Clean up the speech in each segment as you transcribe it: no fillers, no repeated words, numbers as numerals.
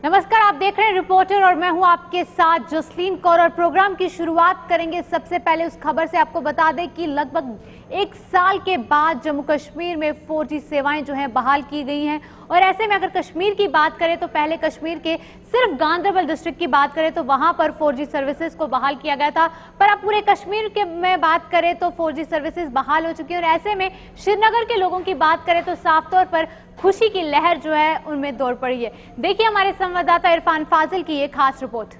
नमस्कार, आप देख रहे हैं रिपोर्टर और मैं हूं आपके साथ जसलीन कौर। और प्रोग्राम की शुरुआत करेंगे सबसे पहले उस खबर से। आपको बता दें कि लगभग 1 साल के बाद जम्मू कश्मीर में 4G सेवाएं जो हैं बहाल की गई हैं। और ऐसे में अगर कश्मीर की बात करें तो पहले कश्मीर के सिर्फ गांधरबल डिस्ट्रिक्ट की बात करें तो वहां पर 4G सर्विसेज को बहाल किया गया था, पर अब पूरे कश्मीर के में बात करें तो 4G सर्विसेज बहाल हो चुकी है। और ऐसे में श्रीनगर के लोगों की बात करें तो साफ तौर पर खुशी की लहर जो है उनमें दौड़ पड़ी है। देखिए हमारे संवाददाता इरफान फाजिल की ये खास रिपोर्ट।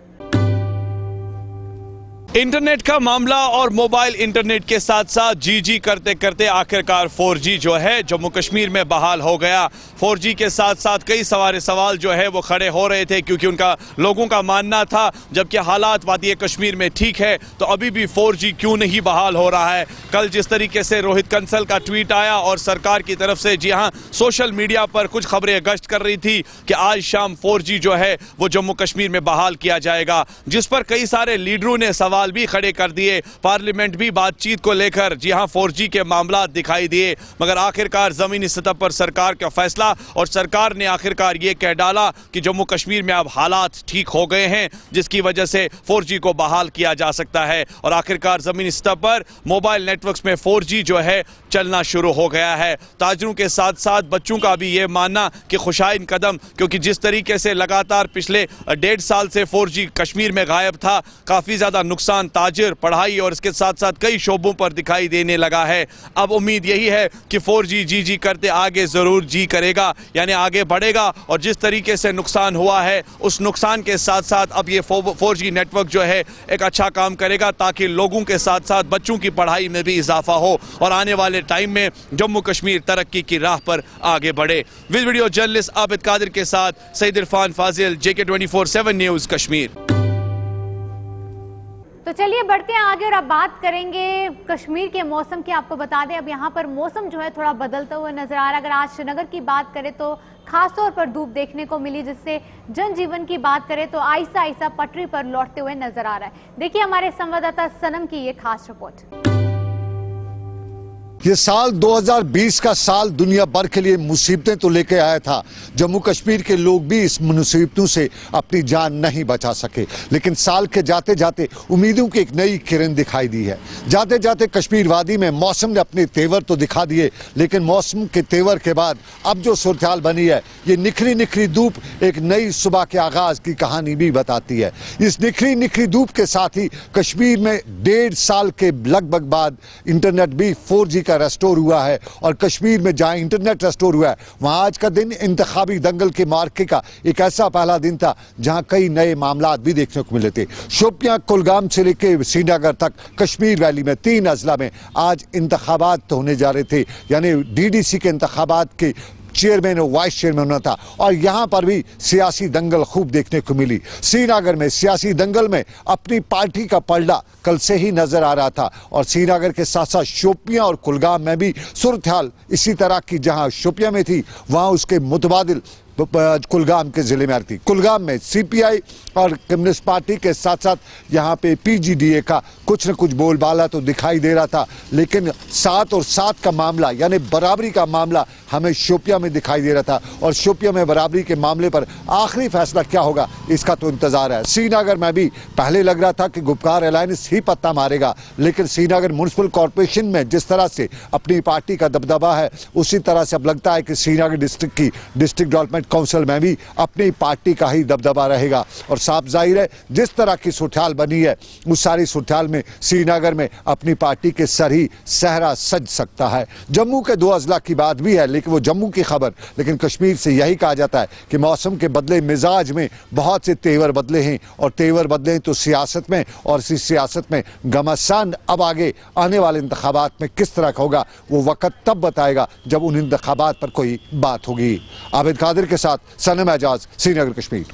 इंटरनेट का मामला और मोबाइल इंटरनेट के साथ साथ जी करते करते आखिरकार 4G जो है जम्मू कश्मीर में बहाल हो गया। 4G के साथ साथ कई सारे सवाल जो है वो खड़े हो रहे थे, क्योंकि उनका लोगों का मानना था जबकि हालात वादी कश्मीर में ठीक है तो अभी भी 4G क्यों नहीं बहाल हो रहा है। कल जिस तरीके से रोहित कंसल का ट्वीट आया और सरकार की तरफ से जी हाँ सोशल मीडिया पर कुछ खबरें गश्त कर रही थी कि आज शाम 4G जो है वो जम्मू कश्मीर में बहाल किया जाएगा, जिस पर कई सारे लीडरों ने सवाल भी खड़े कर दिए। पार्लियामेंट भी बातचीत को लेकर जी हां 4G के मामला दिखाई दिए, मगर आखिरकार जमीनी सतह पर सरकार का फैसला और सरकार ने आखिरकार ये कह डाला कि जम्मू कश्मीर में अब हालात ठीक हो गए हैं, जिसकी वजह से 4G को बहाल किया जा सकता है। और आखिरकार जमीनी सतह पर मोबाइल नेटवर्क्स में 4G जो है चलना शुरू हो गया है। ताजरों के साथ साथ बच्चों का भी ये मानना कि खुशाइन कदम, क्योंकि जिस तरीके से लगातार पिछले 1.5 साल से 4G कश्मीर में गायब था, काफी ज्यादा नुकसान ताजिर, पढ़ाई और इसके साथ साथ कई शोबों पर दिखाई देने लगा है। अब उम्मीद यही है कि 4G जी करते आगे जरूर जी करेगा, यानी आगे बढ़ेगा। और जिस तरीके से नुकसान हुआ है उस नुकसान के साथ साथ अब ये 4G नेटवर्क जो है एक अच्छा काम करेगा, ताकि लोगों के साथ साथ बच्चों की पढ़ाई में भी इजाफा हो और आने वाले टाइम में जम्मू कश्मीर तरक्की की राह पर आगे बढ़े। वीडियो जर्नलिस्ट आबिद कादिर के साथ सईद इरफान फाजिल, JK 24/7 न्यूज कश्मीर। तो चलिए बढ़ते हैं आगे और अब बात करेंगे कश्मीर के मौसम की। आपको बता दें अब यहाँ पर मौसम जो है थोड़ा बदलता हुआ नजर आ रहा है। अगर आज श्रीनगर की बात करें तो खास तौर पर धूप देखने को मिली, जिससे जनजीवन की बात करें तो आहिस्ता आहिस्ता पटरी पर लौटते हुए नजर आ रहा है। देखिए हमारे संवाददाता सनम की ये खास रिपोर्ट। ये साल 2020 का साल दुनिया भर के लिए मुसीबतें तो लेके आया था। जम्मू कश्मीर के लोग भी इस मुसीबतों से अपनी जान नहीं बचा सके, लेकिन साल के जाते जाते उम्मीदों की एक नई किरण दिखाई दी है। जाते जाते कश्मीर वादी में मौसम ने अपने तेवर तो दिखा दिए, लेकिन मौसम के तेवर के बाद अब जो सूरत बनी है, ये निखरी निखरी धूप एक नई सुबह के आगाज की कहानी भी बताती है। इस निखरी निखरी धूप के साथ ही कश्मीर में 1.5 साल के लगभग बाद इंटरनेट भी 4G का रेस्टोर हुआ है। और कश्मीर में जहां इंटरनेट रेस्टोर हुआ है वहां आज का दिन इंतखाबी दंगल के मार्के का एक ऐसा पहला दिन था जहां कई नए मामलात भी देखने को मिले थे। शोपियां कुलगाम से लेकर श्रीनगर तक कश्मीर वैली में 3 अजला में आज इंतखाबात होने जा रहे थे, यानी DDC के इंतखाबात के चेयरमैन और वाइस चेयरमैन होना था। और यहां पर भी सियासी दंगल खूब देखने को मिली। श्रीनगर में सियासी दंगल में अपनी पार्टी का पलड़ा कल से ही नजर आ रहा था। और श्रीनगर के साथ साथ शोपियां और कुलगाम में भी सूरत हाल इसी तरह की, जहां शोपियां में थी वहां उसके मुतबादिल कुलगाम के जिले में आ रही थी। कुलगाम में CPI और कम्युनिस्ट पार्टी के साथ साथ यहाँ पे PGDA का कुछ न कुछ बोलबाला तो दिखाई दे रहा था, लेकिन 7 और 7 का मामला यानी बराबरी का मामला हमें शोपियां में दिखाई दे रहा था। और शोपियां में बराबरी के मामले पर आखिरी फैसला क्या होगा इसका तो इंतजार है। श्रीनगर में भी पहले लग रहा था कि गुपकार अलायंस ही पत्ता मारेगा, लेकिन श्रीनगर म्युनिसिपल कॉरपोरेशन में जिस तरह से अपनी पार्टी का दबदबा है, उसी तरह से अब लगता है कि श्रीनगर डिस्ट्रिक्ट की डिस्ट्रिक्ट डेवलपमेंट काउंसिल में भी अपनी पार्टी का ही दबदबा रहेगा। और साफ जाहिर है जिस तरह की सूरत बनी है उस सारी सूरत में श्रीनगर में अपनी पार्टी के सर ही सहरा सज सकता है। जम्मू के 2 अजला की बात भी है, लेकिन वो जम्मू की खबर, लेकिन कश्मीर से यही कहा जाता है कि मौसम के बदले मिजाज में बहुत से तेवर बदले हैं। और तेवर बदले तो सियासत में, और इसी सियासत में घमासान अब आगे आने वाले इंतखाबात में किस तरह का होगा वो वक्त तब बताएगा जब उन इंतखाबात पर कोई बात होगी। आबिद कादिर के साथ सनम एजाज, श्रीनगर कश्मीर।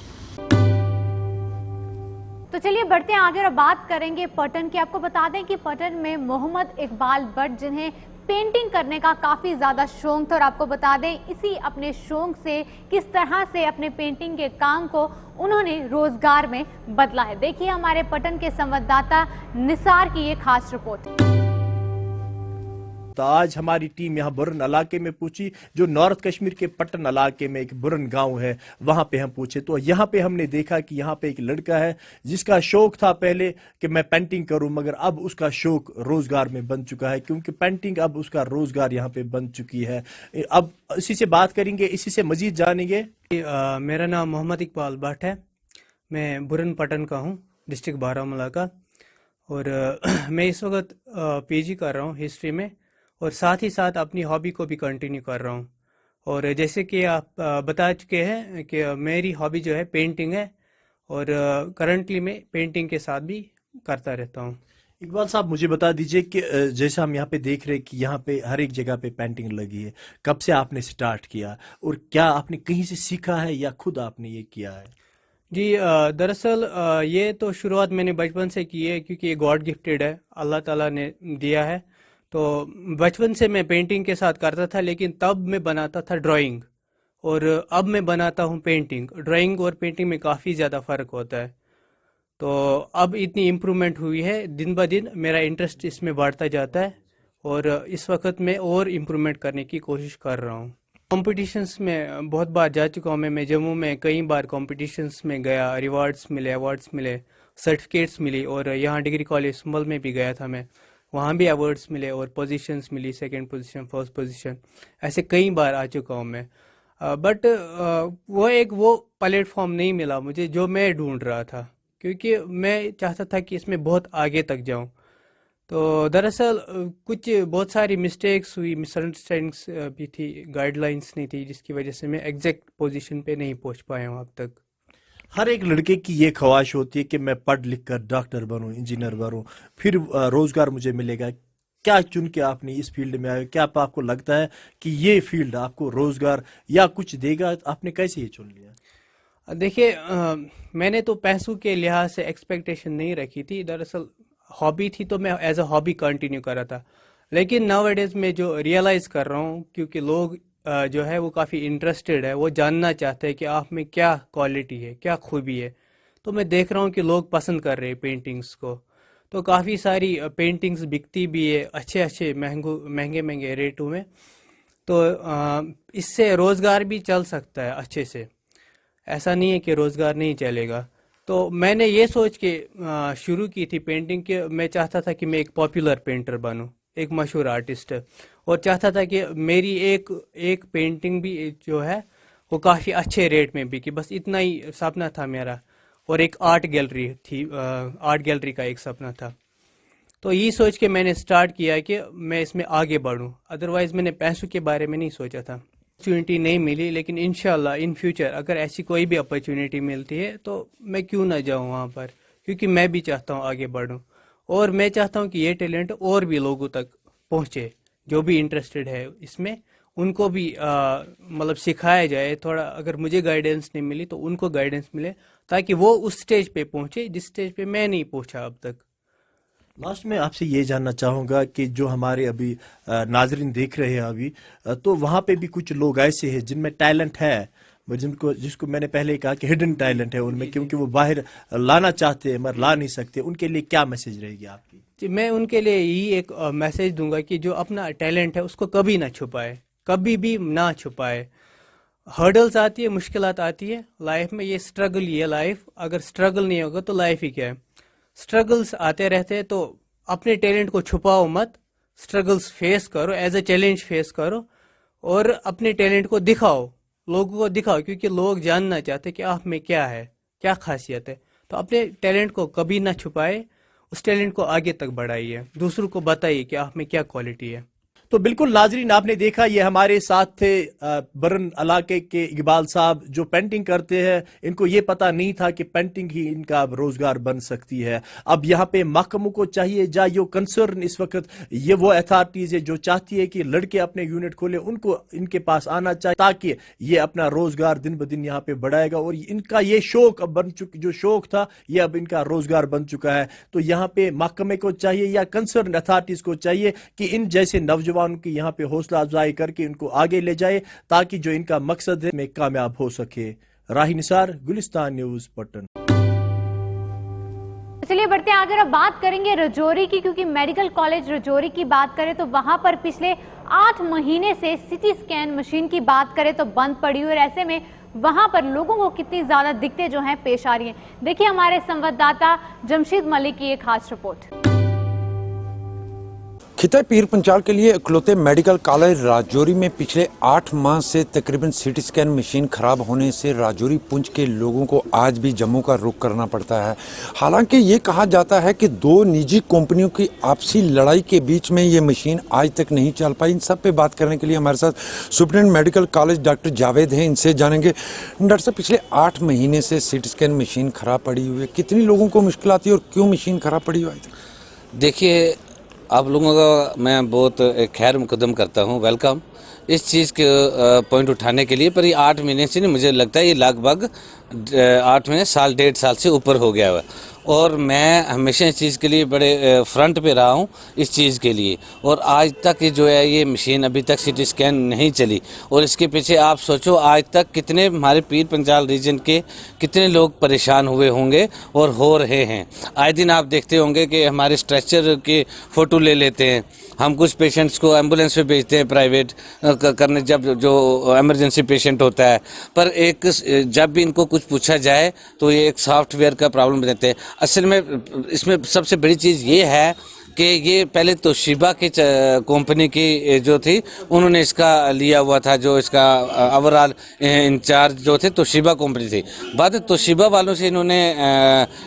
तो चलिए बढ़ते हैं आगे और बात करेंगे पटन की। आपको बता दें कि पटन में मोहम्मद इकबाल भट्ट जिन्हें पेंटिंग करने का काफी ज्यादा शौक था, और आपको बता दें इसी अपने शौक से किस तरह से अपने पेंटिंग के काम को उन्होंने रोजगार में बदला है। देखिए हमारे पटन के संवाददाता निसार की ये खास रिपोर्ट। तो आज हमारी टीम यहाँ बुरन इलाके में पूछी, जो नॉर्थ कश्मीर के पट्टन इलाके में एक बुरन गांव है, वहां पे हम पूछे। तो यहाँ पे हमने देखा कि यहाँ पे एक लड़का है जिसका शौक था पहले कि मैं पेंटिंग करूं, मगर अब उसका शौक रोजगार में बन चुका है, क्योंकि पेंटिंग अब उसका रोजगार यहाँ पे बन चुकी है। अब इसी से बात करेंगे, इसी से मजीद जानेंगे। मेरा नाम मोहम्मद इकबाल भट्ट है। मैं बुरन पटन का हूँ, डिस्ट्रिक्ट बारामूला का। और मैं इस वक्त पीजी कर रहा हूँ हिस्ट्री में, और साथ ही साथ अपनी हॉबी को भी कंटिन्यू कर रहा हूँ। और जैसे कि आप बता चुके हैं कि मेरी हॉबी जो है पेंटिंग है, और करंटली मैं पेंटिंग के साथ भी करता रहता हूँ। इकबाल साहब, मुझे बता दीजिए कि जैसे हम यहाँ पे देख रहे हैं कि यहाँ पे हर एक जगह पे पेंटिंग लगी है, कब से आपने स्टार्ट किया और क्या आपने कहीं से सीखा है या खुद आपने ये किया है? जी, दरअसल ये तो शुरुआत मैंने बचपन से की है, क्योंकि ये गॉड गिफ्टेड है, अल्लाह ताला ने दिया है। तो बचपन से मैं पेंटिंग के साथ करता था, लेकिन तब मैं बनाता था ड्राइंग, और अब मैं बनाता हूँ पेंटिंग। ड्राइंग और पेंटिंग में काफ़ी ज़्यादा फ़र्क होता है। तो अब इतनी इम्प्रूवमेंट हुई है, दिन ब दिन मेरा इंटरेस्ट इसमें बढ़ता जाता है, और इस वक्त मैं और इम्प्रूवमेंट करने की कोशिश कर रहा हूँ। कॉम्पिटिशन्स में बहुत बार जा चुका हूँ मैं जम्मू में कई बार कॉम्पिटिशन्स में गया, रिवार्ड्स मिले, अवार्ड्स मिले, सर्टिफिकेट्स मिली। और यहाँ डिग्री कॉलेज सुंबल में भी गया था मैं, वहाँ भी अवार्ड्स मिले और पोजीशंस मिली, सेकंड पोजीशन, फर्स्ट पोजीशन, ऐसे कई बार आ चुका हूँ मैं। बट वो प्लेटफॉर्म नहीं मिला मुझे जो मैं ढूंढ रहा था, क्योंकि मैं चाहता था कि इसमें बहुत आगे तक जाऊँ। तो दरअसल कुछ बहुत सारी मिस्टेक्स हुई, मिसअंडरस्टैंडिंग्स भी थी, गाइडलाइंस नहीं थी, जिसकी वजह से मैं एग्जैक्ट पोजीशन पे नहीं पहुंच पाया हूं अब तक। हर एक लड़के की ये ख्वाहिश होती है कि मैं पढ़ लिख कर डॉक्टर बनूं, इंजीनियर बनूं, फिर रोजगार मुझे मिलेगा। क्या चुन के आपने इस फील्ड में आए? क्या आपको लगता है कि ये फील्ड आपको रोजगार या कुछ देगा? आपने कैसे ये चुन लिया? देखिए, मैंने तो पैसों के लिहाज से एक्सपेक्टेशन नहीं रखी थी। दरअसल हॉबी थी तो मैं एज अ हॉबी कंटिन्यू कर रहा था। लेकिन नाउअडेज में जो रियलाइज़ कर रहा हूँ, क्योंकि लोग जो है वो काफ़ी इंटरेस्टेड है, वो जानना चाहते हैं कि आप में क्या क्वालिटी है, क्या खूबी है। तो मैं देख रहा हूँ कि लोग पसंद कर रहे हैं पेंटिंग्स को। तो काफ़ी सारी पेंटिंग्स बिकती भी है अच्छे महंगे रेटों में। तो इससे रोज़गार भी चल सकता है अच्छे से, ऐसा नहीं है कि रोज़गार नहीं चलेगा। तो मैंने ये सोच के शुरू की थी पेंटिंग के, मैं चाहता था कि मैं एक पॉपुलर पेंटर बनूं, एक मशहूर आर्टिस्ट, और चाहता था कि मेरी एक पेंटिंग भी जो है वो काफ़ी अच्छे रेट में बिकी। बस इतना ही सपना था मेरा। और एक आर्ट गैलरी थी, आर्ट गैलरी का एक सपना था। तो ये सोच के मैंने स्टार्ट किया कि मैं इसमें आगे बढ़ूं। अदरवाइज़ मैंने पैसों के बारे में नहीं सोचा था। अपॉर्चुनिटी नहीं मिली, लेकिन इंशाल्लाह इन फ्यूचर अगर ऐसी कोई भी अपॉर्चुनिटी मिलती है तो मैं क्यों ना जाऊं वहां पर, क्योंकि मैं भी चाहता हूं आगे बढ़ूं। और मैं चाहता हूं कि ये टैलेंट और भी लोगों तक पहुंचे, जो भी इंटरेस्टेड है इसमें उनको भी मतलब सिखाया जाए थोड़ा। अगर मुझे गाइडेंस नहीं मिली तो उनको गाइडेंस मिले, ताकि वो उस स्टेज पे पहुंचे जिस स्टेज पे मैं नहीं पहुंचा अब तक। लास्ट में आपसे ये जानना चाहूँगा कि जो हमारे अभी नाजरीन देख रहे हैं अभी, तो वहाँ पे भी कुछ लोग ऐसे हैं जिनमें टैलेंट है, जिसको मैंने पहले कहा कि हिडन टैलेंट है उनमें, क्योंकि वो बाहर लाना चाहते हैं मगर ला नहीं सकते। उनके लिए क्या मैसेज रहेगी आपकी? जी, मैं उनके लिए यही एक मैसेज दूंगा कि जो अपना टैलेंट है उसको कभी ना छुपाए, कभी भी ना छुपाए। हर्डल्स आती है, मुश्किलात आती है लाइफ में, ये स्ट्रगल ही है लाइफ। अगर स्ट्रगल नहीं होगा तो लाइफ ही क्या है। स्ट्रगल्स आते रहते हैं, तो अपने टैलेंट को छुपाओ मत, स्ट्रगल्स फेस करो, एज अ चैलेंज फेस करो, और अपने टैलेंट को दिखाओ, लोगों को दिखाओ, क्योंकि लोग जानना चाहते हैं कि आप में क्या है, क्या खासियत है। तो अपने टैलेंट को कभी ना छुपाए, उस टैलेंट को आगे तक बढ़ाइए, दूसरों को बताइए कि आप में क्या क्वालिटी है। तो बिल्कुल नाजरीन, आपने देखा ये हमारे साथ थे बरन इलाके के इकबाल साहब, जो पेंटिंग करते हैं। इनको ये पता नहीं था कि पेंटिंग ही इनका रोजगार बन सकती है। अब यहाँ पे महकमों को चाहिए, या जो कंसर्न इस वक्त ये वो अथॉरिटीज है जो चाहती है कि लड़के अपने यूनिट खोले, उनको इनके पास आना चाहिए, ताकि ये अपना रोजगार दिन ब दिन यहाँ पे बढ़ाएगा। और इनका ये शौक अब बन चुका, जो शौक था ये अब इनका रोजगार बन चुका है। तो यहाँ पे महकमे को चाहिए या कंसर्न अथॉरिटीज को चाहिए कि इन जैसे नौजवान की यहाँ पे हौसला अफजाई करके इनको आगे ले जाए, ताकि जो इनका मकसद है में कामयाब हो सके। राही निसार, गुलिस्तान न्यूज, पटन। चलिए बढ़ते हैं आगे। अब बात करेंगे राजौरी की, क्योंकि मेडिकल कॉलेज राजौरी की बात करें तो वहां पर पिछले 8 महीने से सीटी स्कैन मशीन की बात करें तो बंद पड़ी हुई, और ऐसे में वहां पर लोगों को कितनी ज्यादा दिक्कतें जो हैं पेश आ रही हैं। देखिए हमारे संवाददाता जमशीद मलिक की एक खास रिपोर्ट। खिता पीर पंचाल के लिए इकलौते मेडिकल कॉलेज राजौरी में पिछले 8 माह से तकरीबन सीटी स्कैन मशीन खराब होने से राजौरी पुंछ के लोगों को आज भी जम्मू का रुख करना पड़ता है। हालांकि ये कहा जाता है कि 2 निजी कंपनियों की आपसी लड़ाई के बीच में ये मशीन आज तक नहीं चल पाई। इन सब पे बात करने के लिए हमारे साथ superintendent medical college doctor Javed हैं, इनसे जानेंगे। डॉक्टर साहब, पिछले 8 महीने से सीटी स्कैन मशीन खराब पड़ी हुई है, कितनी लोगों को मुश्किल आती है और क्यों मशीन खराब पड़ी हुई है? देखिए, आप लोगों का मैं बहुत खैर मुकदम करता हूं, वेलकम इस चीज़ के पॉइंट उठाने के लिए। पर ये 8 महीने से नहीं, मुझे लगता है ये लगभग 8 महीने, साल 1.5 साल से ऊपर हो गया हुआ, और मैं हमेशा इस चीज़ के लिए बड़े फ्रंट पे रहा हूँ इस चीज़ के लिए। और आज तक जो है ये मशीन अभी तक सीटी स्कैन नहीं चली, और इसके पीछे आप सोचो आज तक कितने हमारे पीर पंजाल रीजन के कितने लोग परेशान हुए होंगे और हो रहे हैं। आए दिन आप देखते होंगे कि हमारे स्ट्रेचर के फ़ोटो ले लेते हैं, हम कुछ पेशेंट्स को एम्बुलेंस पे भेजते हैं प्राइवेट करने जब जो इमरजेंसी पेशेंट होता है, पर एक जब भी इनको कुछ पूछा जाए तो ये एक सॉफ्टवेयर का प्रॉब्लम देते हैं। असल में इसमें सबसे बड़ी चीज़ ये है कि ये पहले तोशिबा की कंपनी की जो थी उन्होंने इसका लिया हुआ था, जो इसका ओवरऑल इंचार्ज जो थे तोशिबा कंपनी थी। बाद तोशिबा वालों से इन्होंने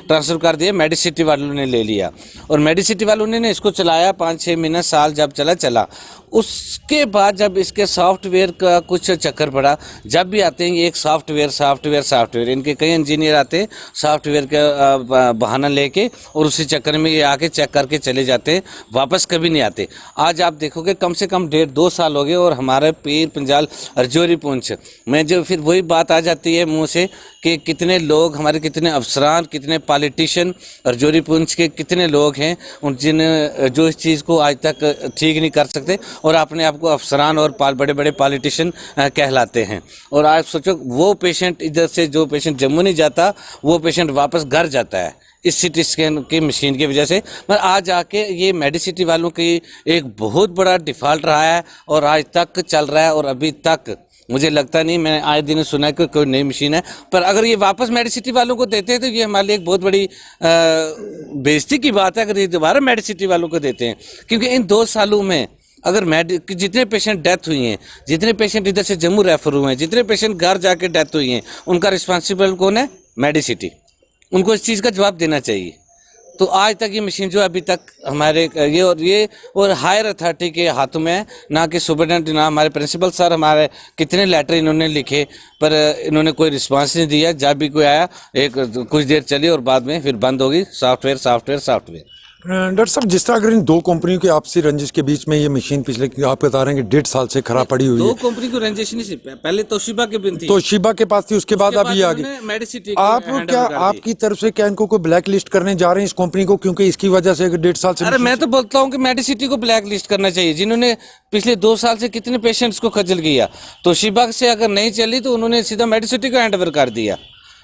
ट्रांसफ़र कर दिया, मेडिसिटी वालों ने ले लिया, और मेडिसिटी वालों ने इसको चलाया 5-6 महीना, साल जब चला। उसके बाद जब इसके सॉफ्टवेयर का कुछ चक्कर पड़ा, जब भी आते हैं ये एक सॉफ्टवेयर इनके कई इंजीनियर आते हैं सॉफ्टवेयर का बहाना लेके, और उसी चक्कर में ये आके चेक करके चले जाते हैं, वापस कभी नहीं आते। आज आप देखोगे कम से कम 1.5-2 साल हो गए, और हमारे पीर पंजाल राजौरी पुंछ में जो फिर वही बात आ जाती है मुँह से कि कितने लोग हमारे, कितने अफसरान, कितने पॉलिटिशियन राजौरी पुंछ के कितने लोग हैं उन जो इस चीज़ को आज तक ठीक नहीं कर सकते, और अपने आप को अफसरान और बड़े बड़े पॉलिटिशियन कहलाते हैं। और आप सोचो वो पेशेंट इधर से, जो पेशेंट जम्मू नहीं जाता वो पेशेंट वापस घर जाता है इस सीटी स्कैन की मशीन की वजह से। मगर आज आके ये मेडिसिटी वालों की एक बहुत बड़ा डिफ़ॉल्ट रहा है, और आज तक चल रहा है, और अभी तक मुझे लगता नहीं, मैंने आए दिन सुना है कि कोई नई मशीन है। पर अगर ये वापस मेडिसिटी वालों को देते हैं तो ये हमारे लिए एक बहुत बड़ी बेइज्जती की बात है अगर ये दोबारा मेडिसिटी वालों को देते हैं, क्योंकि इन 2 सालों में अगर जितने पेशेंट डेथ हुई हैं, जितने पेशेंट इधर से जम्मू रेफर हुए हैं, जितने पेशेंट घर जाके डेथ हुई हैं, उनका रिस्पॉन्सिबल कौन है? मेडिसिटी। उनको इस चीज़ का जवाब देना चाहिए। तो आज तक ये मशीन जो अभी तक हमारे ये और हायर अथॉरिटी के हाथों में है, ना कि सुपरिटेंडेंट, ना हमारे प्रिंसिपल सर, हमारे कितने लेटर इन्होंने लिखे पर इन्होंने कोई रिस्पांस नहीं दिया। जब भी कोई आया एक कुछ देर चली और बाद में फिर बंद होगी, सॉफ्टवेयर। डॉक्टर साहब, जिस तरह अगर इन 2 कंपनियों की आपसी रंजिश के बीच में ये मशीन पिछले आप बता रहे हैं कि 1.5 साल से खराब पड़ी हुई है। 2 कंपनी को रंजिश नहीं थी, पहले तोशिबा के भी थी, तोशिबा के पास थी, उसके बाद अभी आ गई मेडिसिटी। आप क्या आपकी तरफ से क्या इनको कोई ब्लैक लिस्ट करने जा रहे हैं इस कंपनी को, क्योंकि इसकी वजह से 1.5 साल से? अरे मैं तो बोलता हूँ कि मेडिसिटी को ब्लैक लिस्ट करना चाहिए, जिन्होंने पिछले 2 साल से कितने पेशेंट्स को खज्जल किया। तोशिबा से अगर नहीं चली तो उन्होंने सीधा मेडिसिटी को हैंडओवर कर दिया।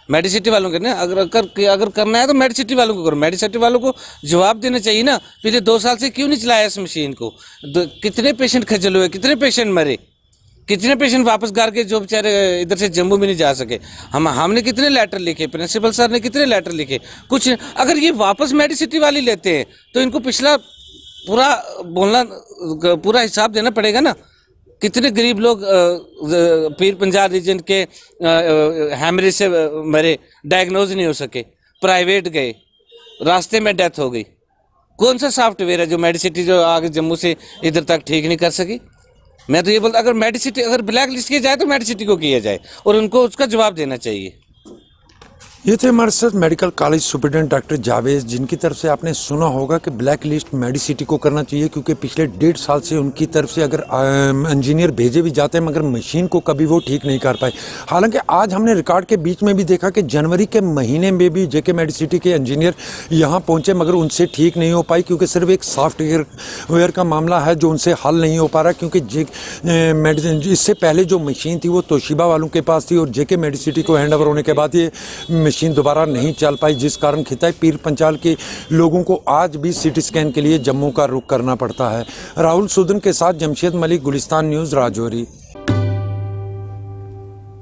मेडिसिटी वालों के ना अगर करना है तो मेडिसिटी वालों को करो, मेडिसिटी वालों को जवाब देना चाहिए ना, पिछले 2 साल से क्यों नहीं चलाया इस मशीन को? कितने पेशेंट खज्जल हुए, कितने पेशेंट मरे, कितने पेशेंट वापस घर के जो बेचारे इधर से जम्मू भी नहीं जा सके। हमने कितने लेटर लिखे, प्रिंसिपल सर ने कितने लेटर लिखे, कुछ। अगर ये वापस मेडिसिटी वाली लेते हैं तो इनको पिछला पूरा हिसाब देना पड़ेगा ना। कितने गरीब लोग पीर पंजाल रीजन के हैमरेज से मरे, डायग्नोज नहीं हो सके, प्राइवेट गए, रास्ते में डेथ हो गई। कौन सा सॉफ्टवेयर है जो मेडिसिटी जो आगे जम्मू से इधर तक ठीक नहीं कर सकी? मैं तो ये बोलता, अगर मेडिसिटी अगर ब्लैक लिस्ट किया जाए तो मेडिसिटी को किया जाए और उनको उसका जवाब देना चाहिए। ये थे हमारे साथ medical college superintendent doctor Javed, जिनकी तरफ से आपने सुना होगा कि ब्लैक लिस्ट मेडिसिटी को करना चाहिए, क्योंकि पिछले 1.5 साल से उनकी तरफ से अगर इंजीनियर भेजे भी जाते हैं मगर मशीन को कभी वो ठीक नहीं कर पाए। हालांकि आज हमने रिकॉर्ड के बीच में भी देखा कि जनवरी के महीने में भी जेके मेडिसिटी के इंजीनियर यहाँ पहुँचे मगर उनसे ठीक नहीं हो पाई, क्योंकि सिर्फ एक सॉफ्टवेयर का मामला है जो उनसे हल नहीं हो पा रहा, क्योंकि इससे पहले जो मशीन थी वो तोशिबा वालों के पास थी और जेके मेडिसिटी को हैंड ओवर होने के बाद ये मशीन दोबारा नहीं चल पाई, जिस कारण खिताई पीर पंचाल के लोगों को आज भी सिटी स्कैन के लिए जम्मू का रुख करना पड़ता है। राहुल सूदन के साथ जमशेद मलिक, गुलिस्तान न्यूज़, राजौरी।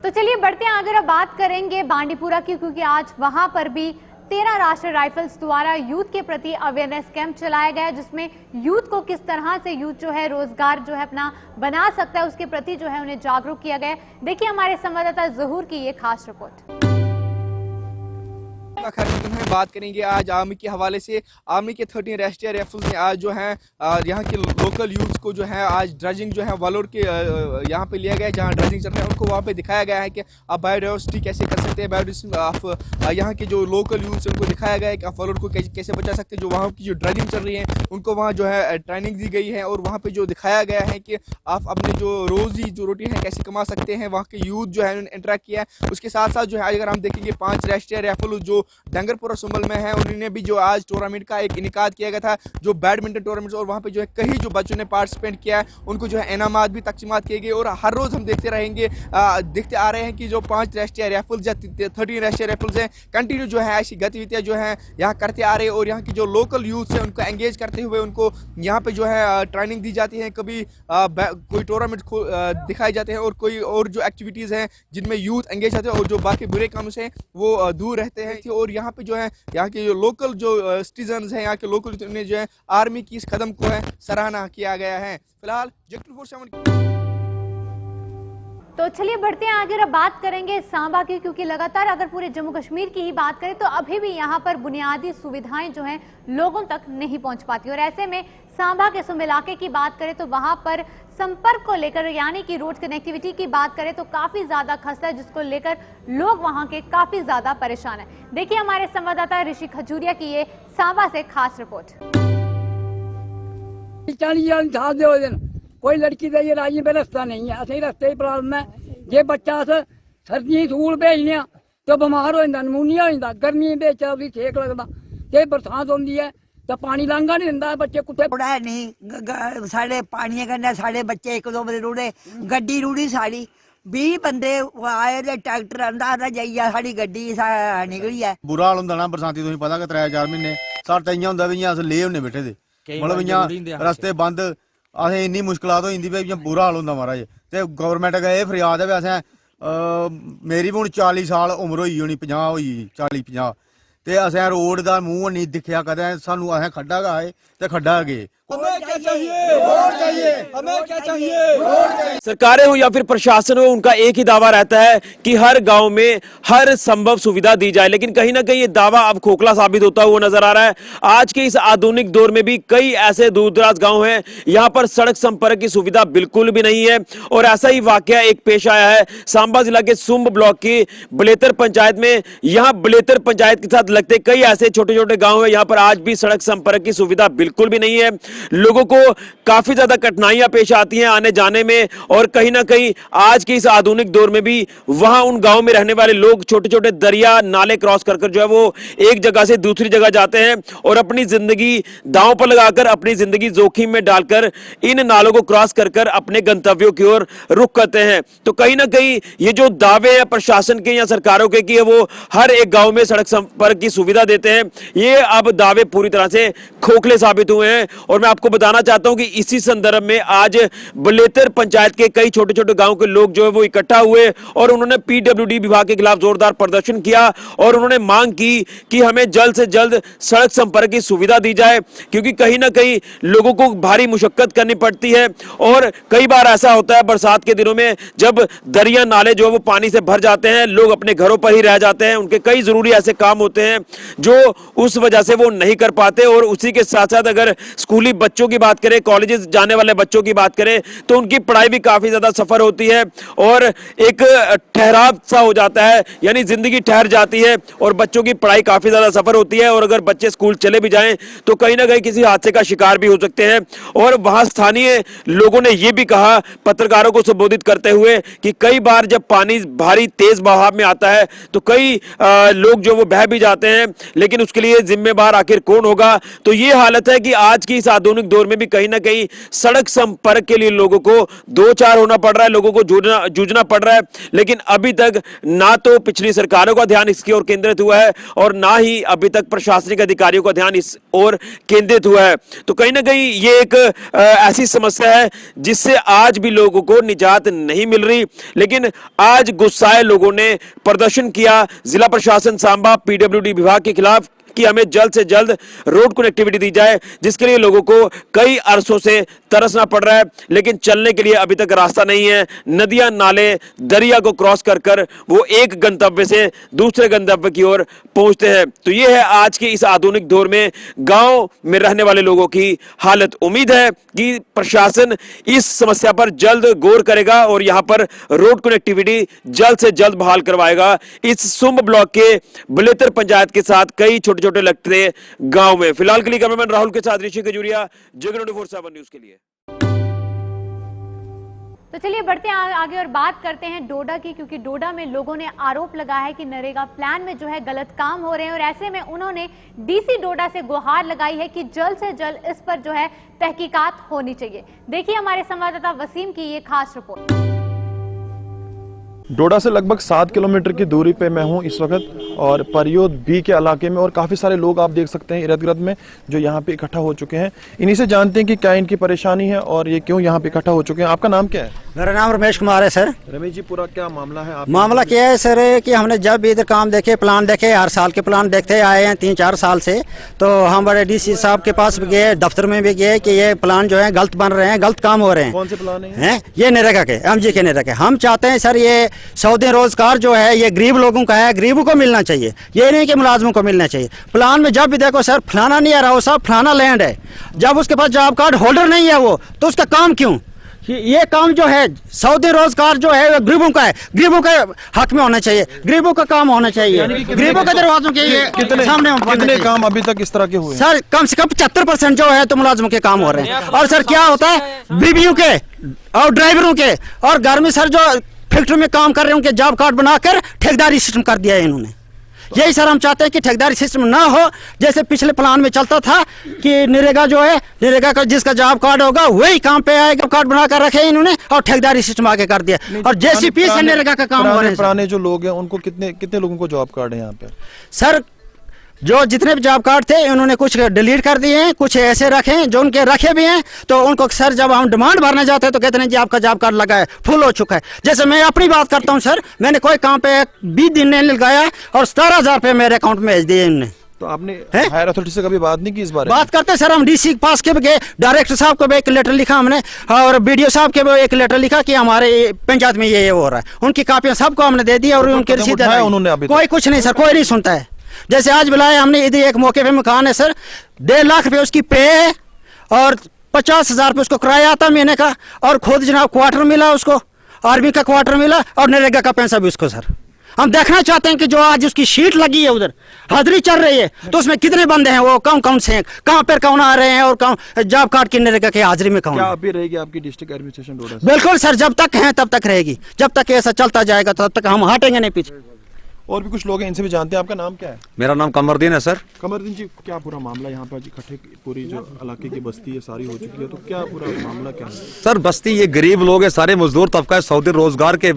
तो चलिए बढ़ते हैं आगे, अब बात करेंगे बांडीपुरा की, क्योंकि आज वहां पर भी 13 राष्ट्रीय राइफल्स द्वारा यूथ के प्रति अवेयरनेस कैंप चलाया गया, जिसमें यूथ को किस तरह से यूथ जो है रोजगार जो है अपना बना सकता है, उसके प्रति जो है उन्हें जागरूक किया गया। देखिए हमारे संवाददाता जहूर की ये खास रिपोर्ट। में बात करेंगे आज आर्मी के हवाले से। आर्मी के 13 राष्ट्रीय राइफल्स ने आज जो है यहाँ के लोकल यूथ को जो है आज ड्रेजिंग जो है वालोर के यहाँ पे लिया गया है, जहाँ ड्रेजिंग चल रहा है उनको वहाँ पे दिखाया गया है कि आप बायोडाइवर्सिटी कैसे कर सकते हैं, बायोडाइवर्सिटी आप यहाँ के जो लोकल यूथ उनको दिखाया गया है कि आप वालोर को कैसे बचा सकते हैं। जो वहाँ की जो ड्रेजिंग चल रही है उनको वहाँ जो है ट्रेनिंग दी गई है और वहाँ पर जो दिखाया गया है कि आप अपने जो रोज़ी जो रोटी है कैसे कमा सकते हैं। वहाँ के यूथ जो है उन्होंने इंटरेक्ट किया है। उसके साथ साथ जो है अगर हम देखेंगे 5 राष्ट्रीय राइफल जो डंगरपुरा सुंबल में है, उन्होंने भी जो आज टूर्नामेंट का एक इनेकाद किया गया था, जो बैडमिंटन टूर्नामेंट, और वहाँ पे जो है कई जो बच्चों ने पार्टिसिपेट किया है उनको जो है इनामात भी तकसीमात किए गए। और हर रोज़ हम देखते रहेंगे, देखते आ रहे हैं कि जो 5 राष्ट्रीय राइफल्स या 13 राष्ट्रीय राइफल्स हैं कंटिन्यू जो है ऐसी गतिविधियाँ जो है यहाँ करते आ रहे हैं। और यहाँ की जो लोकल यूथ है उनको एंगेज करते हुए उनको यहाँ पे जो है ट्रेनिंग दी जाती है। कभी कोई टूर्नामेंट दिखाए जाते हैं और कोई और जो एक्टिविटीज़ हैं जिनमें यूथ एंगेज होते हैं और जो बाकी बुरे कामों से वो दूर रहते हैं। और यहाँ पे जो है यहाँ के जो लोकल जो सिटीजन्स हैं, यहाँ के लोकल ने जो है आर्मी की इस कदम को है सराहना किया गया है। फिलहाल तो चलिए बढ़ते हैं आगे, अब बात करेंगे सांबा की, क्योंकि लगातार अगर पूरे जम्मू कश्मीर की ही बात करें तो अभी भी यहाँ पर बुनियादी सुविधाएं जो हैं लोगों तक नहीं पहुंच पाती। और ऐसे में सांबा के सुम इलाके की बात करें तो वहां पर संपर्क को लेकर यानी कि रोड कनेक्टिविटी की बात करें तो काफी ज्यादा खस्ता है, जिसको लेकर लोग वहां के काफी ज्यादा परेशान है। देखिए हमारे संवाददाता ऋषि खजूरिया की ये सांबा से खास रिपोर्ट। कोई लड़की का ये राजी पे रास्ता नहीं है, असं रस्ते ही प्रॉब्लम है। जे बच्चा अस सर्दियों स्कूल भेजने तो बीमार हो जाता, नमूनिया हो जाता, गर्मी बेच सेक लगता, जे बरसात होती है तो पानी लांघा नहीं दिंदा, बच्चे कुत्ते पढ़ा नहीं साढ़े पानी कन्नै साढ़े बच्चे 1-2 बजे रुड़े, गड्डी रुड़ी साड़ी 20 बंदे आए ते ट्रैक्टर आंदा जाइया साड़ी गड्डी निकली है। बुरा हाल होंदा ना बरसाती, तुसीं पता कि 3-4 महीने साढ़े इ'यां होंदा भी इ'यां अस ले होने बैठे दे, मतलब इ'यां रस्ते बंद, असें इन्नी मुश्कलात होई जंदी भाई इ'यां बुरा हाल होंदा महाराज। ते गौरमेंट अग्गें एह् फरियाद है भी असें मेरी भी हुण 40 साल उम्र होई होनी, 50 होई 40-50, ते असें रोड दा मूंह नहीं दिक्खेआ कदें, सानू असें खड्डा गै आए ते खड्डा गए। हमें क्या चाहिए? वोट चाहिए। हमें क्या चाहिए? वोट चाहिए। सरकारें हो या फिर प्रशासन हो, उनका एक ही दावा रहता है कि हर गांव में हर संभव सुविधा दी जाए, लेकिन कहीं ना कहीं ये दावा अब खोखला साबित होता हुआ नजर आ रहा है। आज के इस आधुनिक दौर में भी कई ऐसे दूर दराज गांव हैं यहां पर सड़क संपर्क की सुविधा बिल्कुल भी नहीं है। और ऐसा ही वाकया एक पेश आया है सांबा जिला के सुंब ब्लॉक की बलेतर पंचायत में। यहां बलेतर पंचायत के साथ लगते कई ऐसे छोटे छोटे गांव है, यहां पर आज भी सड़क संपर्क की सुविधा बिल्कुल भी नहीं है। लोगों को काफी ज्यादा कठिनाइयां पेश आती हैं आने जाने में। और कहीं ना कहीं आज के इस आधुनिक दौर में भी वहां उन गांव में रहने वाले लोग छोटे छोटे दरिया नाले क्रॉस कर जो है वो एक जगह से दूसरी जगह जाते हैं और अपनी जिंदगी दांव पर लगाकर, अपनी जिंदगी जोखिम में डालकर इन नालों को क्रॉस कर अपने गंतव्यों की ओर रुख करते हैं। तो कहीं ना कहीं ये जो दावे हैं प्रशासन के या सरकारों के कि वो हर एक गांव में सड़क संपर्क की सुविधा देते हैं, ये अब दावे पूरी तरह से खोखले साबित हुए हैं। और मैं आपको बताना चाहता हूं कि इसी संदर्भ में आज बलेतर पंचायत के कई छोटे छोटे गांव के लोग जो है वो इकट्ठा हुए और उन्होंने पीडब्ल्यूडी विभाग के खिलाफ जोरदार प्रदर्शन किया और उन्होंने मांग की कि हमें जल्द से जल्द सड़क संपर्क की सुविधा दी जाए, क्योंकि कहीं ना कहीं लोगों को भारी मुशक्कत करनी पड़ती है। और कई बार ऐसा होता है बरसात के दिनों में जब दरिया नाले जो है वो पानी से भर जाते हैं, लोग अपने घरों पर ही रह जाते हैं, उनके कई जरूरी ऐसे काम होते हैं जो उस वजह से वो नहीं कर पाते। और उसी के साथ साथ अगर स्कूली बच्चों की बात करें, कॉलेजेस जाने वाले बच्चों की बात करें तो उनकी पढ़ाई भी काफी ज्यादा सफर होती है और एक ठहराव सा हो जाता है, यानी जिंदगी ठहर जाती है और बच्चों की पढ़ाई काफी ज्यादा सफर होती है। और अगर बच्चे स्कूल चले भी जाएं तो कहीं ना कहीं किसी हादसे का शिकार भी हो सकते हैं। और वहां स्थानीय लोगों ने यह भी कहा पत्रकारों को संबोधित करते हुए कि कई बार जब पानी भारी तेज बहाव में आता है तो कई लोग जो वो बह भी जाते चाहते हैं, लेकिन उसके लिए जिम्मेदार आखिर कौन होगा? तो ये हालत है कि आज की इस आधुनिक दौर में भी कहीं ना कहीं सड़क संपर्क के लिए लोगों को दो चार होना पड़ रहा है, लोगों को जूझना पड़ रहा है। लेकिन अभी तक ना तो पिछली सरकारों का ध्यान इसकी ओर केंद्रित हुआ है और ना ही अभी तक प्रशासनिक अधिकारियों का ध्यान इस ओर केंद्रित हुआ है। तो कहीं ना कहीं ये एक ऐसी समस्या है जिससे आज भी लोगों को निजात नहीं मिल रही। लेकिन आज गुस्साए लोगों ने प्रदर्शन किया जिला प्रशासन सांबा पीडब्ल्यूडी विभाग के खिलाफ कि हमें जल्द से जल्द रोड कनेक्टिविटी दी जाए, जिसके लिए लोगों को कई अरसों से तरसना पड़ रहा है, लेकिन चलने के लिए अभी तक रास्ता नहीं है। नदियां नाले दरिया को क्रॉस कर कर वो एक गंतव्य से दूसरे गंतव्य की ओर पहुंचते हैं। तो ये है आज के इस आधुनिक दौर में गांव में रहने वाले लोगों की हालत। उम्मीद है कि प्रशासन इस समस्या पर जल्द गौर करेगा और यहां पर रोड कनेक्टिविटी जल्द से जल्द बहाल करवाएगा। इस सुंब ब्लॉक के बलेतर पंचायत के साथ कई छोटे छोटे लगते गांव में। फिलहाल के लिए कैमरामैन राहुल के साथ ऋषि खजूरिया, जगन 24/7 न्यूज के लिए। तो चलिए बढ़ते हैं आगे और बात करते हैं डोडा की, क्योंकि डोडा में लोगों ने आरोप लगाया है कि नरेगा प्लान में जो है गलत काम हो रहे हैं और ऐसे में उन्होंने डीसी डोडा से गुहार लगाई है कि जल्द से जल्द इस पर जो है तहकीकात होनी चाहिए। देखिए हमारे संवाददाता वसीम की ये खास रिपोर्ट। डोडा से लगभग 7 किलोमीटर की दूरी पे मैं हूं इस वक्त और परियोद बी के इलाके में, और काफ़ी सारे लोग आप देख सकते हैं इर्द गिर्द में जो यहाँ पे इकट्ठा हो चुके हैं। इन्हीं से जानते हैं कि क्या इनकी परेशानी है और ये क्यों यहाँ पे इकट्ठा हो चुके हैं। आपका नाम क्या है? मेरा नाम रमेश कुमार है सर। रमेश जी, पूरा क्या मामला है? मामला क्या है सर कि हमने जब भी इधर काम देखे, प्लान देखे, हर साल के प्लान देखते आए हैं 3-4 साल से। तो हम बड़े डीसी साहब के पास भी गए, दफ्तर में भी गए कि ये प्लान जो है गलत बन रहे हैं, गलत काम हो रहे हैं। कौन से प्लान हैं? ये नरेगा के, एमजी के नरेगा के। हम चाहते हैं सर ये 100 दिन रोजगार जो है ये गरीब लोगों का है, गरीबों को मिलना चाहिए, ये नहीं कि मुलाजमों को मिलना चाहिए। प्लान में जब भी देखो सर फलाना नहीं आ रहा, वो सब फलाना लैंड है। जब उसके पास जॉब कार्ड होल्डर नहीं है वो, तो उसका काम क्यों? ये काम जो है 100 दिन रोजगार जो है गरीबों का है, गरीबों के हक में होना चाहिए, गरीबों का काम होना चाहिए, गरीबों के दरवाजों के सामने। कितने काम अभी तक इस तरह के हुए? सर कम से कम 75% जो है तो मुलाजमों के काम हो रहे हैं। और सर क्या होता है बीबीओ के और ड्राइवरों के और घर में सर जो फैक्ट्री में काम कर रहे हैं उनके जॉब कार्ड बनाकर ठेकेदारी सिस्टम कर दिया है इन्होंने। यही सर हम चाहते हैं कि ठेकेदारी सिस्टम ना हो, जैसे पिछले प्लान में चलता था कि नरेगा जो है, नरेगा का जिसका जॉब कार्ड होगा वही काम पे आएगा। कार्ड बनाकर रखे इन्होंने और ठेकेदारी सिस्टम आगे कर दिया और जेसीपी से नरेगा का काम हो रहा है। पुराने जो लोग हैं उनको कितने लोगों को जॉब कार्ड है यहाँ पे? सर जो जितने भी जॉब कार्ड थे उन्होंने कुछ डिलीट कर दिए हैं, कुछ ऐसे रखे हैं, जो उनके रखे भी हैं तो उनको सर जब हम डिमांड भरने जाते हैं तो कहते हैं जी आपका जॉब कार्ड लगा है, फुल हो चुका है। जैसे मैं अपनी बात करता हूं सर, मैंने कोई काम पे 20 दिन नहीं लगाया और 17,000 रुपये मेरे अकाउंट में भेज दिए इन्होंने। तो आपने हायर अथॉरिटी से कभी बात नहीं की इस बारे में? बात करते सर, हम डीसी के पास के भी गए, डायरेक्टर साहब को भी एक लेटर लिखा हमने और बीडीओ साहब के भी एक लेटर लिखा कि हमारे पंचायत में ये हो रहा है। उनकी कापियां सबको हमने दे दी और उनकी रसीद कोई कुछ नहीं सर, कोई नहीं सुनता है। जैसे आज बुलाया हमने, इधर एक मौके पे मकान है सर, 1.5 लाख रुपये उसकी पे है और 50,000 रुपये उसको किराया आता महीने का, और खुद जनाब क्वार्टर मिला उसको, आर्मी का क्वार्टर मिला और नरेगा का पैसा भी उसको। सर हम देखना चाहते हैं कि जो आज उसकी शीट लगी है उधर हाजिरी चल रही है तो उसमें कितने बंदे हैं, वो कौन कौन से हैं, कहाँ पर कौन आ रहे हैं और कौन जॉब कार्ड की नरेगा की हाजिरी में कौन। क्या अभी रहेगी आपकी डिस्ट्रिक्ट एडमिनिस्ट्रेशन डोडा से? बिल्कुल सर, जब तक है तब तक रहेगी, जब तक ऐसा चलता जाएगा तब तक हम हटेंगे नहीं पीछे। और भी कुछ लोग हैं, इनसे भी जानते हैं। आपका नाम क्या है? मेरा नाम कमरदीन है सर। कमरदीन जी, क्या पूरा मामला यहाँ पर इकट्ठे, पूरी जो इलाके की बस्ती है सारी हो चुकी है, तो क्या पूरा मामला क्या है? सर बस्ती ये गरीब लोग है, सारे मजदूर तबका है, 100 दिन रोजगार के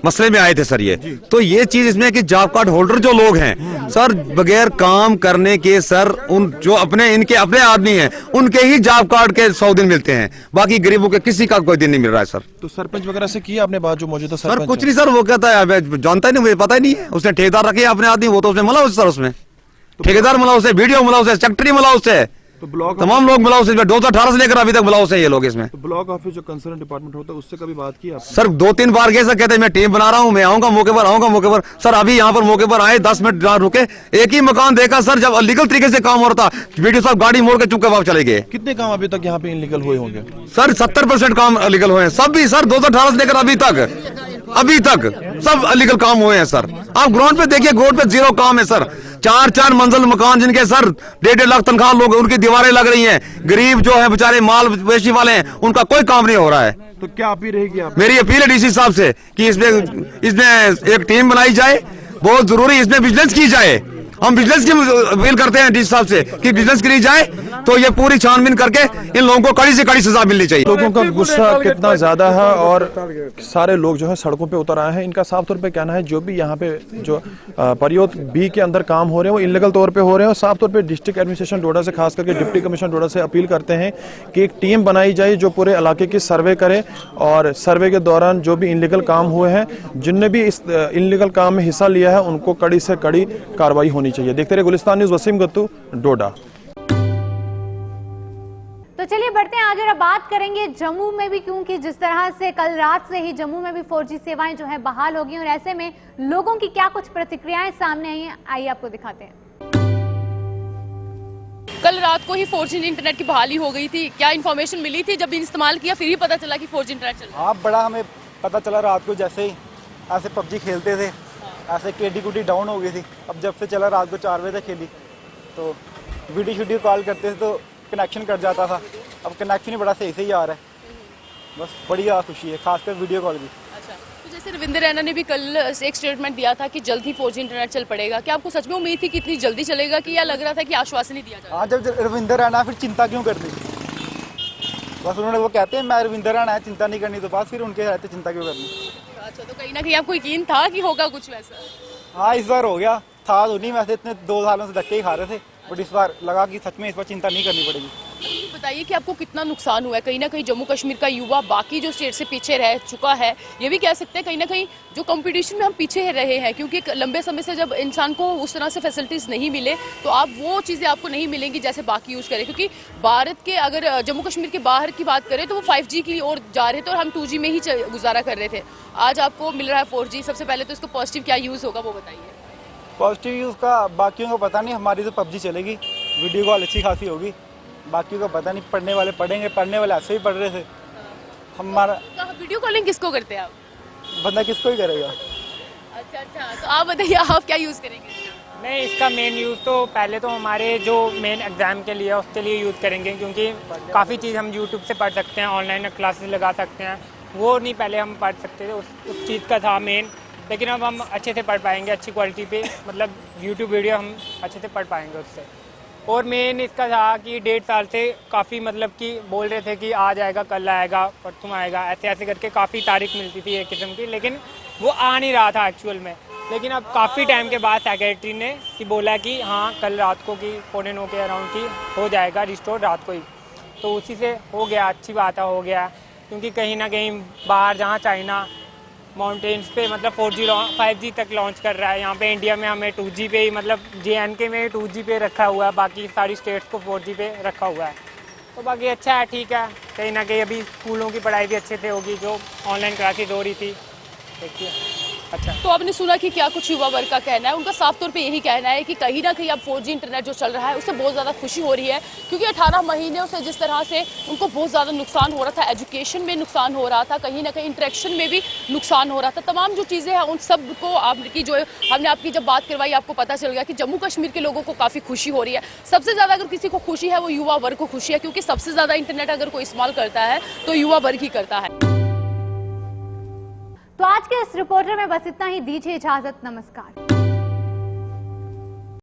मसले में आए थे सर ये। तो ये चीज इसमें कि जॉब कार्ड होल्डर जो लोग हैं सर, बगैर काम करने के सर, उन जो इनके अपने आदमी हैं उनके ही जॉब कार्ड के 100 दिन मिलते हैं, बाकी गरीबों के किसी का कोई दिन नहीं मिल रहा है सर। तो सरपंच वगैरह से किया आपने बात, जो मौजूदा सरपंच? सर कुछ नहीं सर, वो कहता है जानता ही नहीं, मुझे पता ही नहीं है। उसने ठेकेदार रखे अपने आदमी, वो तो उसमें मिला सर, उसमें ठेकेदार मिला उसे, वीडियो मिला उसे, सेक्रेटरी मिला उसे, तो ब्लॉक तमाम लोग मिला उसे। 2018 से लेकर अभी तक मिलाओ से ये लोग इसमें। तो ब्लॉक ऑफिस जो कंसर्न डिपार्टमेंट होता है उससे कभी बात की आपने? सर 2-3 बार गए सर, कहते हैं मैं टीम बना रहा हूँ, मैं आऊंगा मौके पर, आऊंगा मौके पर। सर अभी यहाँ पर मौके पर आए, 10 मिनट रुके, एक ही मकान देखा सर, जब अलीगल तरीके से काम हो रहा था, वीडियो साहब गाड़ी मोड़ के चुपके वापस चले गए। कितने काम अभी तक यहाँ पे इनलीगल हुए होंगे? सर 70% काम अलीगल हुए हैं, सब भी सर 2018 से लेकर अभी तक सब अलीगल काम हुए हैं सर। आप ग्राउंड पे देखिए, ग्राउंड पे 0 काम है सर। 4-4 मंजिल मकान जिनके सर 1.5 लाख तनख्वाह लोग, उनकी दीवारें लग रही हैं। गरीब जो है बेचारे माल वेची वाले हैं, उनका कोई काम नहीं हो रहा है। तो क्या अपील रहेगी आप? मेरी अपील है डीसी साहब से कि इसमें एक टीम बनाई जाए, बहुत जरूरी इसमें विजिलेंस की जाए हम बिजनेस की अपील करते हैं डीसी साहब से कि बिजनेस के लिए जाए तो ये पूरी छानबीन करके इन लोगों को कड़ी से कड़ी सजा मिलनी चाहिए। लोगों का गुस्सा कितना ज्यादा है और सारे लोग जो है सड़कों पे उतर आए हैं। इनका साफ तौर पे कहना है जो भी यहाँ पे जो परियोद बी के अंदर काम हो रहे हैं वो इलीगल तौर पे हो रहे हैं। और साफ तौर पे डिस्ट्रिक्ट एडमिनिस्ट्रेशन डोडा से, खास करके डिप्टी कमिश्नर डोडा से अपील करते हैं कि एक टीम बनाई जाए जो पूरे इलाके की सर्वे करे और सर्वे के दौरान जो भी इलीगल काम हुए हैं, जिनने भी इस इलीगल काम में हिस्सा लिया है, उनको कड़ी से कड़ी कार्रवाई होनी चाहिए। देखते रहिए गुलिस्तान न्यूज़, वसीम गत्तू, डोडा। तो चलिए बढ़ते हैं आगे और बात करेंगे जम्मू में भी, क्योंकि जिस तरह से कल रात से ही जम्मू में भी 4G सेवाएं जो है बहाल होगी और ऐसे में लोगों की क्या कुछ प्रतिक्रियाएं सामने आई हैं, आइए आपको दिखाते हैं। कल रात को ही 4G इंटरनेट की बहाली हो गई थी। क्या इन्फॉर्मेशन मिली थी जब इस्तेमाल किया फिर ही पता चला कि 4G इंटरनेट चल रहा है? हाँ, बड़ा हमें पता चला रात को, जैसे ही ऐसे PUBG खेलते थे ऐसे केडी डाउन हो गई थी। अब जब से चला रात को 4 बजे तक खेली तो वीडियो कॉल करते थे तो कनेक्शन कट जाता था। अब कनेक्शन ही बड़ा सही से ही आ रहा है, बस बढ़िया खुशी है, खासकर वीडियो कॉल की। अच्छा, तो जैसे रविंद्र रैना ने भी कल एक स्टेटमेंट दिया था कि जल्द ही 4G इंटरनेट चल पड़ेगा, क्या आपको सच में उम्मीद थी कि इतनी जल्दी चलेगा कि या लग रहा था कि आश्वासन ही दिया जाएगा? हाँ, जब रविंद्र रैना फिर चिंता क्यों करनी, बस उन्होंने वो कहते हैं मैं रविंद्र रैना है, चिंता नहीं करनी, तो बस फिर उनके रहते चिंता क्यों करनी। अच्छा, तो कहीं ना कहीं आपको यकीन था कि होगा कुछ वैसा? हाँ, इस बार हो गया था तो नहीं, वैसे इतने 2 सालों से धक्के ही खा रहे थे, बट इस बार लगा कि सच में इस बार चिंता नहीं करनी पड़ेगी। बताइए कि आपको कितना नुकसान हुआ है? कहीं ना कहीं जम्मू कश्मीर का युवा बाकी जो स्टेट से पीछे रह चुका है, ये भी कह सकते हैं कहीं ना कहीं जो कंपटीशन में हम पीछे रहे हैं, क्योंकि लंबे समय से जब इंसान को उस तरह से फैसिलिटीज़ नहीं मिले तो आप वो चीज़ें आपको नहीं मिलेंगी जैसे बाकी यूज़ करें। क्योंकि भारत के अगर जम्मू कश्मीर के बाहर की बात करें तो वो 5G की ओर जा रहे थे और हम 2G में ही गुजारा कर रहे थे। आज आपको मिल रहा है 4G, सबसे पहले तो इसको पॉजिटिव क्या यूज़ होगा वो बताइए। पॉजिटिव यूज़ का बाकियों को पता नहीं, हमारी तो PUBG चलेगी, वीडियो कॉल अच्छी खासी होगी, बाकियों को पता नहीं। पढ़ने वाले पढ़ेंगे, पढ़ने वाले ऐसे ही पढ़ रहे थे। हमारा वीडियो कॉलिंग किसको करते हैं आप? बंदा किसको ही करेगा। अच्छा, तो आप बताइए आप क्या यूज़ करेंगे? नहीं, इसका मेन यूज़ तो पहले तो हमारे जो मेन एग्ज़ाम के लिए उसके लिए यूज़ करेंगे, क्योंकि काफ़ी चीज़ हम यूट्यूब से पढ़ सकते हैं, ऑनलाइन क्लासेस लगा सकते हैं, वो नहीं पहले हम पढ़ सकते थे, उस चीज़ का था मेन। लेकिन अब हम अच्छे से पढ़ पाएंगे, अच्छी क्वालिटी पे, मतलब यूट्यूब वीडियो हम अच्छे से पढ़ पाएंगे उससे। और मेन इसका था कि 1.5 साल से काफ़ी मतलब कि बोल रहे थे कि आज आएगा, कल आएगा, परसों आएगा, ऐसे ऐसे करके काफ़ी तारीख मिलती थी एक किस्म की, लेकिन वो आ नहीं रहा था एक्चुअल में। लेकिन अब काफ़ी टाइम के बाद सेक्रेटरी ने कि बोला कि हाँ कल रात को कि 9:45 के अराउंड की हो जाएगा रिस्टोर रात को ही, तो उसी से हो गया, अच्छी बात है हो गया। क्योंकि कहीं ना कहीं बाहर जहाँ चाइना माउंटेन्स पे मतलब 4G 5G तक लॉन्च कर रहा है, यहाँ पे इंडिया में हमें 2G पे ही, मतलब JNK में 2G पे रखा हुआ है, बाकी सारी स्टेट्स को 4G पे रखा हुआ है। तो बाकी अच्छा है, ठीक है, कहीं ना कहीं अभी स्कूलों की पढ़ाई भी अच्छे से होगी, जो ऑनलाइन क्लासेज हो रही थी, देखिए अच्छा। तो आपने सुना कि क्या कुछ युवा वर्ग का कहना है, उनका साफ तौर पे यही कहना है कि कहीं ना कहीं अब 4G इंटरनेट जो चल रहा है उससे बहुत ज़्यादा खुशी हो रही है, क्योंकि 18 महीनों से जिस तरह से उनको बहुत ज़्यादा नुकसान हो रहा था, एजुकेशन में नुकसान हो रहा था, कहीं ना कहीं इंटरेक्शन में भी नुकसान हो रहा था, तमाम जो चीज़ें हैं उन सब को आपकी जो हमने आपकी जब बात करवाई आपको पता चल गया कि जम्मू कश्मीर के लोगों को काफ़ी खुशी हो रही है। सबसे ज़्यादा अगर किसी को खुशी है वो युवा वर्ग को खुशी है, क्योंकि सबसे ज़्यादा इंटरनेट अगर कोई इस्तेमाल करता है तो युवा वर्ग ही करता है। तो आज के इस रिपोर्टर में बस इतना ही, दीजिए इजाजत, नमस्कार।